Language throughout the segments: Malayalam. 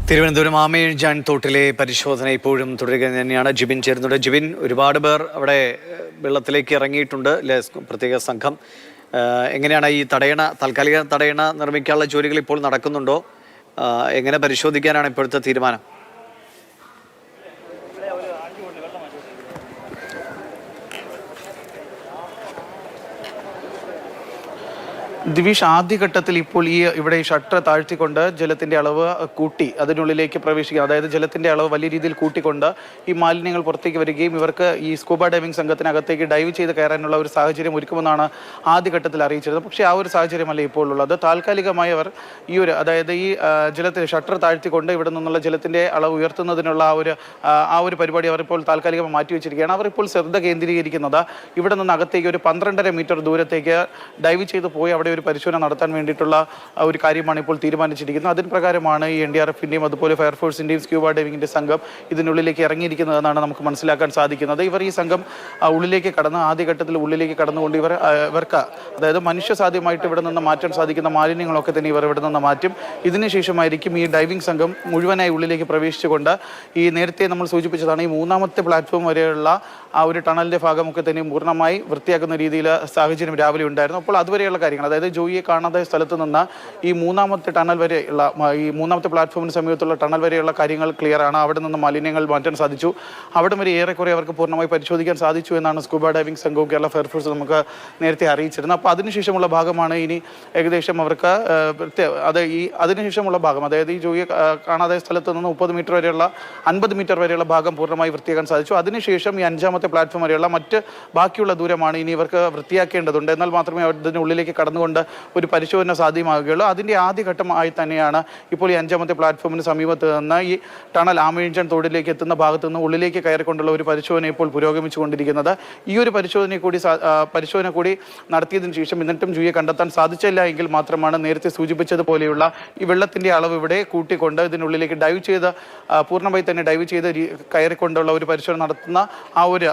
തിരുവനന്തപുരം ആമയിഴഞ്ചാൻ തോട്ടിലെ പരിശോധന ഇപ്പോഴും തുടരുക തന്നെയാണ്. ജിബിൻ ചേരുന്നുണ്ട്. ജിബിൻ, ഒരുപാട് പേർ അവിടെ വെള്ളത്തിലേക്ക് ഇറങ്ങിയിട്ടുണ്ട്, പ്രത്യേക സംഘം. എങ്ങനെയാണ് ഈ താൽക്കാലിക തടയണ നിർമ്മിക്കാനുള്ള ജോലികൾ ഇപ്പോൾ നടക്കുന്നുണ്ടോ? എങ്ങനെ പരിശോധിക്കാനാണ് ഇപ്പോഴത്തെ തീരുമാനം? ദിവിഷ്, ആദ്യഘട്ടത്തിൽ ഇപ്പോൾ ഇവിടെ ഈ ഷട്ടർ താഴ്ത്തിക്കൊണ്ട് ജലത്തിൻ്റെ അളവ് കൂട്ടി അതിനുള്ളിലേക്ക് പ്രവേശിക്കുക, അതായത് ജലത്തിൻ്റെ അളവ് വലിയ രീതിയിൽ കൂട്ടിക്കൊണ്ട് ഈ മാലിന്യങ്ങൾ പുറത്തേക്ക് വരികയും ഇവർക്ക് ഈ സ്കൂബ ഡൈവിംഗ് സംഘത്തിനകത്തേക്ക് ഡൈവ് ചെയ്ത് കയറാനുള്ള ഒരു സാഹചര്യം ഒരുക്കുമെന്നാണ് ആദ്യഘട്ടത്തിൽ അറിയിച്ചിരുന്നത്. പക്ഷേ ആ ഒരു സാഹചര്യമല്ല ഇപ്പോൾ ഉള്ളത്. താൽക്കാലികമായി അവർ അതായത് ഈ ജലത്തിൽ ഷട്ടർ താഴ്ത്തിക്കൊണ്ട് ഇവിടെ നിന്നുള്ള ജലത്തിൻ്റെ അളവ് ഉയർത്തുന്നതിനുള്ള ആ ഒരു പരിപാടി അവർ ഇപ്പോൾ താൽക്കാലികമായി മാറ്റിവെച്ചിരിക്കുകയാണ്. അവർ ഇപ്പോൾ ശ്രദ്ധ കേന്ദ്രീകരിക്കുന്നത് ഇവിടെ നിന്ന് അകത്തേക്ക് ഒരു 12.5 മീറ്റർ ദൂരത്തേക്ക് ഡൈവ് ചെയ്ത് പോയി അവിടെ ഒരു പരിശോധന നടത്താൻ വേണ്ടിയിട്ടുള്ള ഒരു കാര്യമാണ് ഇപ്പോൾ തീരുമാനിച്ചിരിക്കുന്നത്. അതിന് പ്രകാരമാണ് ഈ NDRFിൻ്റെയും അതുപോലെ ഫയർഫോഴ്സിൻ്റെയും സ്ക്യൂബ ഡൈവിങ്ങിൻ്റെ സംഘം ഇതിനുള്ളിലേക്ക് ഇറങ്ങിയിരിക്കുന്നതെന്നാണ് നമുക്ക് മനസ്സിലാക്കാൻ സാധിക്കുന്നത്. ഇവർ ഈ സംഘം ഉള്ളിലേക്ക് കടന്ന് ആദ്യഘട്ടത്തിൽ ഉള്ളിലേക്ക് കടന്നുകൊണ്ട് ഇവർക്ക് അതായത് മനുഷ്യസാധ്യമായിട്ട് ഇവിടെ നിന്ന് മാറ്റാൻ സാധിക്കുന്ന മാലിന്യങ്ങളൊക്കെ തന്നെ ഇവർ ഇവിടെ നിന്ന് മാറ്റും. ഇതിനുശേഷമായിരിക്കും ഈ ഡൈവിംഗ് സംഘം മുഴുവനായി ഉള്ളിലേക്ക് പ്രവേശിച്ചുകൊണ്ട് ഈ നേരത്തെ നമ്മൾ സൂചിപ്പിച്ചതാണ് ഈ 3ാമത്തെ പ്ലാറ്റ്ഫോം വരെയുള്ള ആ ഒരു ടണലിൻ്റെ ഭാഗമൊക്കെ തന്നെ പൂർണ്ണമായി വൃത്തിയാക്കുന്ന രീതിയിൽ സാഹചര്യം രാവിലെ ഉണ്ടായിരുന്നു. അപ്പോൾ അതുവരെയുള്ള കാര്യങ്ങൾ, അതായത് ജോയിയെ കാണാതെ സ്ഥലത്ത് നിന്ന് ഈ 3ാമത്തെ ടണൽ വരെയുള്ള ഈ 3ാമത്തെ പ്ലാറ്റ്ഫോമിന് സമീപത്തുള്ള ടണൽ വരെയുള്ള കാര്യങ്ങൾ ക്ലിയർ ആണ്. അവിടെ നിന്ന് മാലിന്യങ്ങൾ മാറ്റാൻ സാധിച്ചു. അവിടെ വരെ ഏറെക്കുറെ അവർക്ക് പൂർണ്ണമായി പരിശോധിക്കാൻ സാധിച്ചു എന്നാണ് സ്കൂബ ഡൈവിംഗ് സംഘവും കേരള ഫയർഫോഴ്സ് നമുക്ക് നേരത്തെ അറിയിച്ചിരുന്നത്. അപ്പോൾ അതിനുശേഷമുള്ള ഭാഗമാണ് ഇനി ഏകദേശം അവർക്ക് അതിനുശേഷമുള്ള ഭാഗം, അതായത് ഈ ജോയിയെ കാണാതെ സ്ഥലത്ത് നിന്ന് 30 മീറ്റർ വരെയുള്ള 50 മീറ്റർ വരെയുള്ള ഭാഗം പൂർണ്ണമായി വൃത്തിയാക്കാൻ സാധിച്ചു. അതിനുശേഷം ഈ 5ാമത്തെ പ്ലാറ്റ്ഫോം വരെയുള്ള മറ്റ് ബാക്കിയുള്ള ദൂരമാണ് ഇനി ഇവർക്ക് വൃത്തിയാക്കേണ്ടതുണ്ട്. എന്നാൽ മാത്രമേ അതിനുള്ളിലേക്ക് കടന്നുകൊണ്ട് ഒരു പരിശോധന സാധ്യമാകുകയുള്ളൂ. അതിൻ്റെ ആദ്യഘട്ടമായി തന്നെയാണ് ഇപ്പോൾ ഈ 5ാമത്തെ പ്ലാറ്റ്ഫോമിന് സമീപത്ത് നിന്ന് ഈ ടണൽ ആമയിഴഞ്ചാൻ തോടിലേക്ക് എത്തുന്ന ഭാഗത്ത് നിന്ന് ഉള്ളിലേക്ക് കയറിക്കൊണ്ടുള്ള ഒരു പരിശോധന ഇപ്പോൾ പുരോഗമിച്ചുകൊണ്ടിരിക്കുന്നത്. ഈ ഒരു പരിശോധന കൂടി നടത്തിയതിനു ശേഷം എന്നിട്ടും ജോയിയെ കണ്ടെത്താൻ സാധിച്ചില്ല എങ്കിൽ മാത്രമാണ് നേരത്തെ സൂചിപ്പിച്ചതുപോലെയുള്ള ഈ വെള്ളത്തിൻ്റെ അളവ് ഇവിടെ കൂട്ടിക്കൊണ്ട് ഇതിനുള്ളിലേക്ക് പൂർണ്ണമായി തന്നെ ഡൈവ് ചെയ്ത് കയറിക്കൊണ്ടുള്ള ഒരു പരിശോധന നടത്തുന്ന ആ ഒരു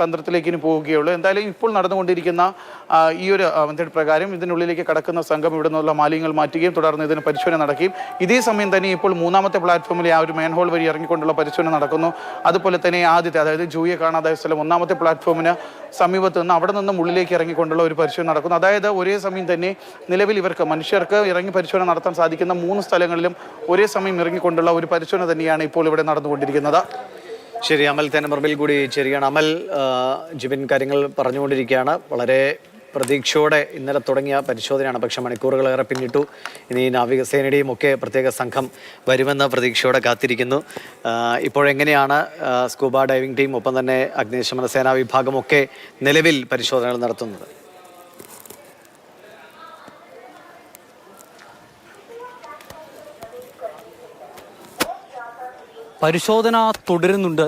തന്ത്രത്തിലേക്ക് ഇനി പോവുകയുള്ളൂ. എന്തായാലും ഇപ്പോൾ നടന്നുകൊണ്ടിരിക്കുന്ന ഈ ഒരു മെത്തേഡ് പ്രകാരം ഇതിനുള്ളിലേക്ക് കടക്കുന്ന സംഘം ഇവിടെ നിന്നുള്ള മാലിന്യങ്ങൾ മാറ്റുകയും തുടർന്ന് ഇതിന് പരിശോധന നടക്കുകയും ഇതേ സമയം തന്നെ ഇപ്പോൾ 3ാമത്തെ പ്ലാറ്റ്ഫോമിലെ ആ ഒരു മാൻഹോൾ വഴി ഇറങ്ങിക്കൊണ്ടുള്ള പരിശോധന നടക്കുന്നു. അതുപോലെ തന്നെ അതായത് ജോയിയെ കാണാതായ സ്ഥലം 1ാമത്തെ പ്ലാറ്റ്ഫോമിന് സമീപത്ത് നിന്ന് അവിടെ നിന്നും ഉള്ളിലേക്ക് ഇറങ്ങിക്കൊണ്ടുള്ള ഒരു പരിശോധന നടക്കുന്നു. അതായത് ഒരേ സമയം തന്നെ നിലവിൽ മനുഷ്യർക്ക് ഇറങ്ങി പരിശോധന നടത്താൻ സാധിക്കുന്ന 3 സ്ഥലങ്ങളിലും ഒരേ സമയം ഇറങ്ങിക്കൊണ്ടുള്ള ഒരു പരിശോധന തന്നെയാണ് ഇപ്പോൾ ഇവിടെ നടന്നുകൊണ്ടിരിക്കുന്നത്. ശരി, അമൽ തെന്നമർബിൽ കൂടി ചേരുകയാണ്. അമൽ, ജിബിൻ കാര്യങ്ങൾ പറഞ്ഞുകൊണ്ടിരിക്കുകയാണ്. വളരെ പ്രതീക്ഷയോടെ ഇന്നലെ തുടങ്ങിയ പരിശോധനയാണ്, പക്ഷേ മണിക്കൂറുകളേറെ പിന്നിട്ടു. ഇനി നാവികസേനയുടെയും ഒക്കെ പ്രത്യേക സംഘം വരുമെന്ന പ്രതീക്ഷയോടെ കാത്തിരിക്കുന്നു. ഇപ്പോഴെങ്ങനെയാണ് സ്കൂബ ഡൈവിംഗ് ടീം ഒപ്പം തന്നെ അഗ്നിശമന സേനാ വിഭാഗമൊക്കെ നിലവിൽ പരിശോധനകൾ നടത്തുന്നത്? പരിശോധന തുടരുന്നുണ്ട്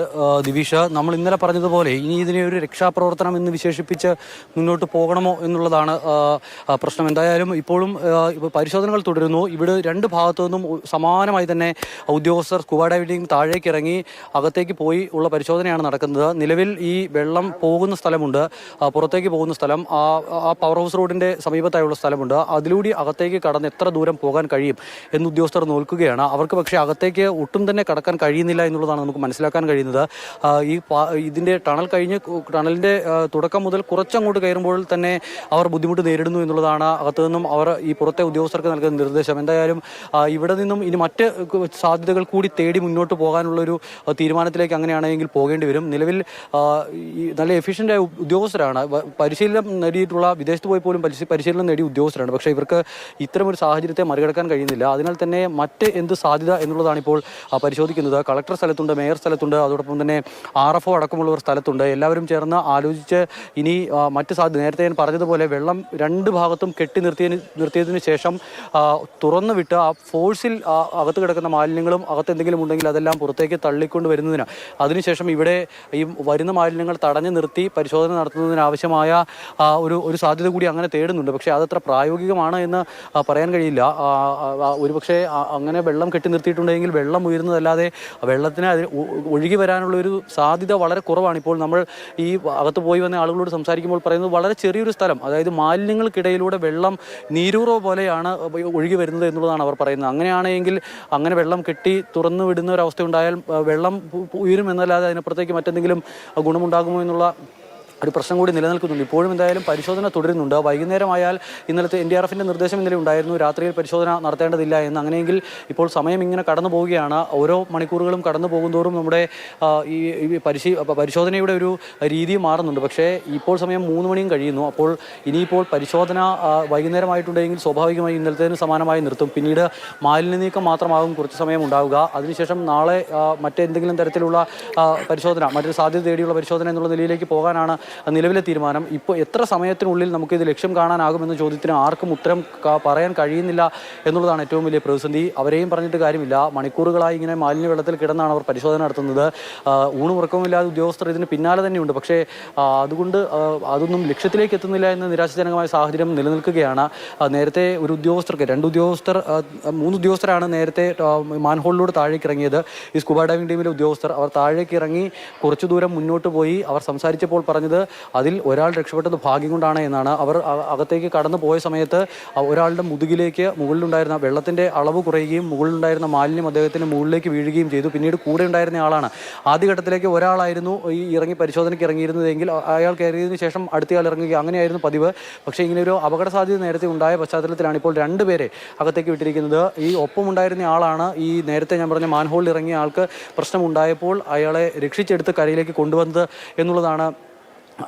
ദിവിഷ. നമ്മൾ ഇന്നലെ പറഞ്ഞതുപോലെ ഇനി ഇതിനെ ഒരു രക്ഷാപ്രവർത്തനം എന്ന് വിശേഷിപ്പിച്ച് മുന്നോട്ട് പോകണമോ എന്നുള്ളതാണ് പ്രശ്നം. എന്തായാലും ഇപ്പോഴും പരിശോധനകൾ തുടരുന്നു. ഇവിടെ 2 ഭാഗത്തു നിന്നും സമാനമായി തന്നെ ഉദ്യോഗസ്ഥർ സ്കൂബ ഡൈവിംഗ് താഴേക്ക് ഇറങ്ങി അകത്തേക്ക് പോയി ഉള്ള പരിശോധനയാണ് നടക്കുന്നത്. നിലവിൽ ഈ വെള്ളം പോകുന്ന സ്ഥലമുണ്ട്, പുറത്തേക്ക് പോകുന്ന സ്ഥലം, ആ പവർ ഹൗസ് റോഡിൻ്റെ സമീപത്തായുള്ള സ്ഥലമുണ്ട്. അതിലൂടെ അകത്തേക്ക് കടന്ന് എത്ര ദൂരം പോകാൻ കഴിയും എന്ന് ഉദ്യോഗസ്ഥർ നോക്കുകയാണ്. അവർക്ക് പക്ഷേ അകത്തേക്ക് ഒട്ടും തന്നെ കടക്കാൻ കഴിയുന്നില്ല എന്നുള്ളതാണ് നമുക്ക് മനസ്സിലാക്കാൻ കഴിയുന്നത്. ഇതിൻ്റെ ടണലിൻ്റെ തുടക്കം മുതൽ കുറച്ചങ്ങോട്ട് കയറുമ്പോൾ തന്നെ അവർ ബുദ്ധിമുട്ട് നേരിടുന്നു എന്നുള്ളതാണ് അകത്തു നിന്നും അവർ ഈ പുറത്തെ ഉദ്യോഗസ്ഥർക്ക് നൽകുന്ന നിർദ്ദേശം. എന്തായാലും ഇവിടെ നിന്നും ഇനി മറ്റ് സാധ്യതകൾ കൂടി തേടി മുന്നോട്ട് പോകാനുള്ളൊരു തീരുമാനത്തിലേക്ക് അങ്ങനെയാണെങ്കിൽ പോകേണ്ടി വരും. നിലവിൽ നല്ല എഫിഷ്യൻ്റായ ഉദ്യോഗസ്ഥരാണ്, പരിശീലനം നേടിയിട്ടുള്ള, വിദേശത്ത് പോയി പോലും പരിശീലനം നേടിയ ഉദ്യോഗസ്ഥരാണ്. പക്ഷേ ഇവർക്ക് ഇത്തരമൊരു സാഹചര്യത്തെ മറികടക്കാൻ കഴിയുന്നില്ല. അതിനാൽ തന്നെ മറ്റ് എന്ത് സാധ്യത എന്നുള്ളതാണ് ഇപ്പോൾ പരിശോധിക്കുന്നത്. കളക്ടർ സ്ഥലത്തുണ്ട്, മേയർ സ്ഥലത്തുണ്ട്, അതോടൊപ്പം തന്നെ RFO അടക്കമുള്ളവർ സ്ഥലത്തുണ്ട്. എല്ലാവരും ചേർന്ന് ആലോചിച്ച് ഇനി മറ്റ് സാധ്യത, നേരത്തെ ഞാൻ പറഞ്ഞതുപോലെ വെള്ളം 2 ഭാഗത്തും കെട്ടി നിർത്തിയതിന് ശേഷം തുറന്നു വിട്ട് ആ ഫോഴ്സിൽ അകത്ത് കിടക്കുന്ന മാലിന്യങ്ങളും അകത്ത് എന്തെങ്കിലും ഉണ്ടെങ്കിൽ അതെല്ലാം പുറത്തേക്ക് തള്ളിക്കൊണ്ട് വരുന്നതിന്, അതിനുശേഷം ഇവിടെ ഈ വരുന്ന മാലിന്യങ്ങൾ തടഞ്ഞു നിർത്തി പരിശോധന നടത്തുന്നതിനാവശ്യമായ ഒരു സാധ്യത കൂടി അങ്ങനെ തേടുന്നുണ്ട്. പക്ഷേ അതത്ര പ്രായോഗികമാണ് എന്ന് പറയാൻ കഴിയില്ല. ഒരുപക്ഷെ അങ്ങനെ വെള്ളം കെട്ടി നിർത്തിയിട്ടുണ്ടെങ്കിൽ വെള്ളം ഉയരുന്നതല്ലാതെ വെള്ളത്തിന് അതിന് ഒഴുകി വരാനുള്ള ഒരു സാധ്യത വളരെ കുറവാണ്. ഇപ്പോൾ നമ്മൾ ഈ അകത്ത് പോയി വന്ന ആളുകളോട് സംസാരിക്കുമ്പോൾ പറയുന്നത് വളരെ ചെറിയൊരു സ്ഥലം, അതായത് മാലിന്യങ്ങൾക്കിടയിലൂടെ വെള്ളം നീരൂറോ പോലെയാണ് ഒഴുകി വരുന്നത് എന്നുള്ളതാണ് അവർ പറയുന്നത്. അങ്ങനെയാണെങ്കിൽ അങ്ങനെ വെള്ളം കെട്ടി തുറന്നു വിടുന്ന ഒരവസ്ഥ ഉണ്ടായാൽ വെള്ളം ഉയരുമെന്നല്ലാതെ അതിനപ്പുറത്തേക്ക് മറ്റെന്തെങ്കിലും ഗുണമുണ്ടാകുമോ എന്നുള്ള ഒരു പ്രശ്നം കൂടി നിലനിൽക്കുന്നുണ്ട്. ഇപ്പോഴും എന്തായാലും പരിശോധന തുടരുന്നുണ്ട്. വൈകുന്നേരമായാൽ ഇന്നലത്തെ NDRFന്റെ നിർദ്ദേശം ഇന്നലെ ഉണ്ടായിരുന്നു, രാത്രിയിൽ പരിശോധന നടത്തേണ്ടതില്ല എന്ന്. അങ്ങനെയെങ്കിൽ ഇപ്പോൾ സമയം ഇങ്ങനെ കടന്നു പോവുകയാണ്. ഓരോ മണിക്കൂറുകളും കടന്നു പോകുന്തോറും നമ്മുടെ ഈ പരിശോധനയുടെ ഒരു രീതി മാറുന്നുണ്ട്. പക്ഷേ ഇപ്പോൾ സമയം 3 മണിയും കഴിയുന്നു. അപ്പോൾ ഇനിയിപ്പോൾ പരിശോധന വൈകുന്നേരമായിട്ടുണ്ടെങ്കിൽ സ്വാഭാവികമായി ഇന്നലത്തേന് സമാനമായി നിർത്തും. പിന്നീട് മാലിന്യ നീക്കം മാത്രമാകും കുറച്ച് സമയം ഉണ്ടാവുക. അതിനുശേഷം നാളെ മറ്റെന്തെങ്കിലും തരത്തിലുള്ള പരിശോധന, മറ്റൊരു സാധ്യത തേടിയുള്ള പരിശോധന എന്നുള്ള നിലയിലേക്ക് പോകാനാണ് നിലവിലെ തീരുമാനം. ഇപ്പോൾ എത്ര സമയത്തിനുള്ളിൽ നമുക്കിത് ലക്ഷ്യം കാണാനാകുമെന്ന ചോദ്യത്തിന് ആർക്കും ഉത്തരം പറയാൻ കഴിയുന്നില്ല എന്നുള്ളതാണ് ഏറ്റവും വലിയ പ്രതിസന്ധി. അവരെയും പറഞ്ഞിട്ട് കാര്യമില്ല. മണിക്കൂറുകളായി ഇങ്ങനെ മാലിന്യ വെള്ളത്തിൽ കിടന്നാണ് അവർ പരിശോധന നടത്തുന്നത്. ഊണും ഉറക്കവുമില്ലാതെ ഉദ്യോഗസ്ഥർ ഇതിന് പിന്നാലെ തന്നെയുണ്ട്. പക്ഷേ അതുകൊണ്ട് അതൊന്നും ലക്ഷ്യത്തിലേക്ക് എത്തുന്നില്ല എന്ന നിരാശാജനകമായ സാഹചര്യം നിലനിൽക്കുകയാണ്. നേരത്തെ ഒരു ഉദ്യോഗസ്ഥർക്ക് 3 ഉദ്യോഗസ്ഥരാണ് നേരത്തെ മാൻഹോളിലൂടെ താഴേക്ക് ഇറങ്ങിയത്. ഈ സ്കൂബ ഡൈവിംഗ് ടീമിലെ ഉദ്യോഗസ്ഥർ അവർ താഴേക്ക് ഇറങ്ങി കുറച്ചു ദൂരം മുന്നോട്ട് പോയി. അവർ സംസാരിച്ചപ്പോൾ പറഞ്ഞത് അതിൽ ഒരാൾ രക്ഷപ്പെട്ടത് ഭാഗ്യം കൊണ്ടാണ് എന്നാണ്. അവർ അകത്തേക്ക് കടന്നു പോയ സമയത്ത് ഒരാളുടെ മുതുകിലേക്ക് മുകളിലുണ്ടായിരുന്ന വെള്ളത്തിൻ്റെ അളവ് കുറയുകയും മുകളിലുണ്ടായിരുന്ന മാലിന്യം അദ്ദേഹത്തിന് മുകളിലേക്ക് വീഴുകയും ചെയ്തു. പിന്നീട് കൂടെ ഉണ്ടായിരുന്ന ആളാണ്. ആദ്യഘട്ടത്തിലേക്ക് ഒരാളായിരുന്നു ഈ പരിശോധനയ്ക്ക് ഇറങ്ങിയിരുന്നതെങ്കിൽ അയാൾ കയറിയതിനു ശേഷം അടുത്തയാൾ ഇറങ്ങുക, അങ്ങനെയായിരുന്നു പതിവ്. പക്ഷേ ഇങ്ങനെ ഒരു അപകട സാധ്യത നേരത്തെ ഉണ്ടായ പശ്ചാത്തലത്തിലാണ് ഇപ്പോൾ 2 പേരെ അകത്തേക്ക് വിട്ടിരിക്കുന്നത്. ഈ ഒപ്പമുണ്ടായിരുന്ന ആളാണ് ഈ നേരത്തെ ഞാൻ പറഞ്ഞ മാൻഹോളിൽ ഇറങ്ങിയ ആൾക്ക് പ്രശ്നമുണ്ടായപ്പോൾ അയാളെ രക്ഷിച്ചെടുത്ത് കരയിലേക്ക് കൊണ്ടുവന്നത് എന്നുള്ളതാണ്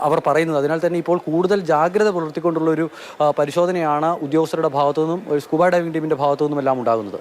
അവർ പറയുന്നത്. അതിനാൽ തന്നെ ഇപ്പോൾ കൂടുതൽ ജാഗ്രത പുലർത്തിക്കൊണ്ടുള്ളൊരു പരിശോധനയാണ് ഉദ്യോഗസ്ഥരുടെ ഭാഗത്തു നിന്നും സ്കൂബ ഡൈവിംഗ് ടീമിൻ്റെ ഭാഗത്തു നിന്നും എല്ലാം ഉണ്ടാകുന്നത്.